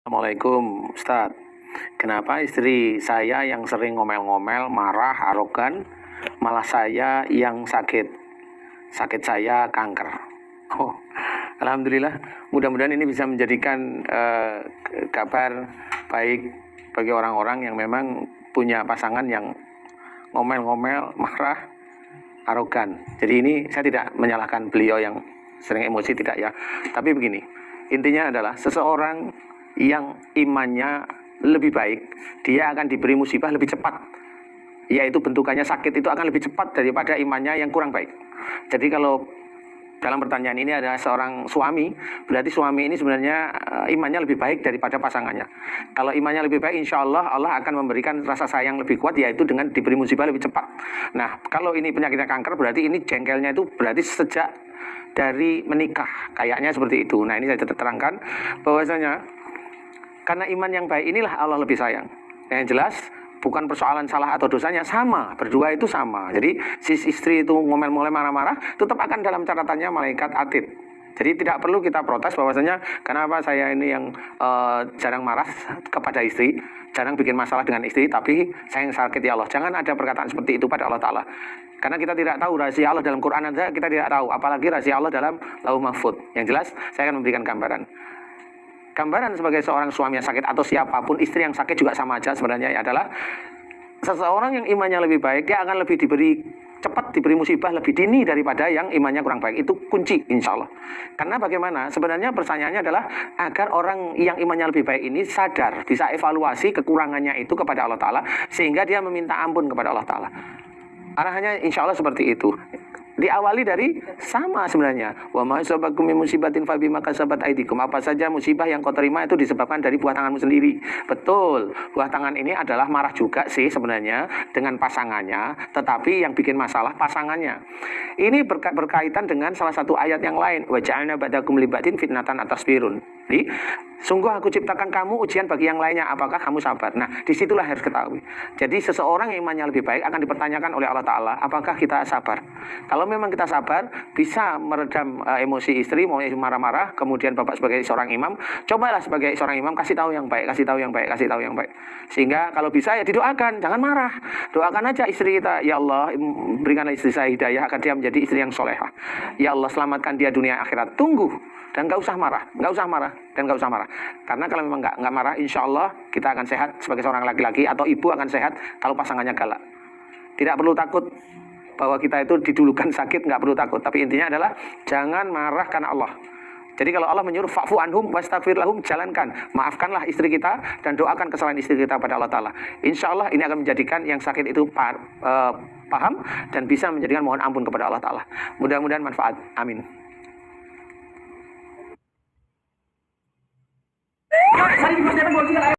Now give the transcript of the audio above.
Assalamualaikum Ustadz. Kenapa istri saya yang sering ngomel-ngomel, marah, arogan, malah saya yang sakit? Sakit saya kanker. Oh, Alhamdulillah. Mudah-mudahan ini bisa menjadikan kabar baik bagi orang-orang yang memang punya pasangan yang ngomel-ngomel, marah, arogan. Jadi ini saya tidak menyalahkan beliau yang sering emosi, tidak ya. Tapi begini, intinya adalah seseorang yang imannya lebih baik, dia akan diberi musibah lebih cepat, yaitu bentukannya sakit itu akan lebih cepat daripada imannya yang kurang baik. Jadi kalau dalam pertanyaan ini ada seorang suami, berarti suami ini sebenarnya imannya lebih baik daripada pasangannya. Kalau imannya lebih baik, insya Allah Allah akan memberikan rasa sayang lebih kuat, yaitu dengan diberi musibah lebih cepat. Nah, kalau ini penyakitnya kanker, berarti ini jengkelnya itu berarti sejak dari menikah, kayaknya seperti itu. Nah, ini saya terangkan bahwasanya karena iman yang baik inilah Allah lebih sayang. Yang jelas bukan persoalan salah atau dosanya, sama, berdua itu sama. Jadi si istri itu ngomel-ngomel marah-marah, tetap akan dalam catatannya malaikat atid. Jadi tidak perlu kita protes bahwasanya kenapa saya ini yang jarang marah kepada istri, jarang bikin masalah dengan istri, tapi saya yang sakit ya Allah. Jangan ada perkataan seperti itu pada Allah Ta'ala. Karena kita tidak tahu rahasia Allah dalam Quran aja kita tidak tahu, apalagi rahasia Allah dalam Lauh Mahfud. Yang jelas saya akan memberikan gambaran. Gambaran sebagai seorang suami yang sakit atau siapapun istri yang sakit juga sama aja sebenarnya adalah seseorang yang imannya lebih baik, dia akan lebih cepat diberi musibah lebih dini daripada yang imannya kurang baik. Itu kunci insya Allah. Karena bagaimana? Sebenarnya pertanyaannya adalah agar orang yang imannya lebih baik ini sadar, bisa evaluasi kekurangannya itu kepada Allah Ta'ala, sehingga dia meminta ampun kepada Allah Ta'ala. Arahannya insya Allah seperti itu. Diawali dari sama sebenarnya. Wa ma asabakum min musibatin fa bima kasabat aydikum. Apa saja musibah yang kau terima itu disebabkan dari buah tanganmu sendiri. Betul. Buah tangan ini adalah marah juga sih sebenarnya dengan pasangannya, tetapi yang bikin masalah pasangannya. Ini berkaitan dengan salah satu ayat yang lain. Wa ja'alna ba'dakum libatin fitnatan atasbirun. Jadi, sungguh aku ciptakan kamu ujian bagi yang lainnya, apakah kamu sabar? Nah, disitulah harus ketahui. Jadi seseorang yang imannya lebih baik akan dipertanyakan oleh Allah Ta'ala, apakah kita sabar? Kalau memang kita sabar, bisa meredam emosi istri, mau marah-marah, kemudian bapak sebagai seorang imam, cobalah sebagai seorang imam, kasih tahu yang baik, kasih tahu yang baik, kasih tahu yang baik. Sehingga kalau bisa ya didoakan, jangan marah. Doakan aja istri kita, ya Allah, berikanlah istri saya hidayah, agar dia menjadi istri yang solehah. Ya Allah, selamatkan dia dunia akhirat. Tunggu. Dan gak usah marah, dan gak usah marah. Karena kalau memang gak marah, insya Allah kita akan sehat sebagai seorang laki-laki, atau ibu akan sehat kalau pasangannya galak. Tidak perlu takut bahwa kita itu didulukan sakit, gak perlu takut. Tapi intinya adalah jangan marah karena Allah. Jadi kalau Allah menyuruh fa'fu anhum wastaghfir lahum, jalankan, maafkanlah istri kita dan doakan kesalahan istri kita pada Allah Ta'ala. Insya Allah ini akan menjadikan yang sakit itu paham dan bisa menjadikan mohon ampun kepada Allah Ta'ala. Mudah-mudahan manfaat. Amin.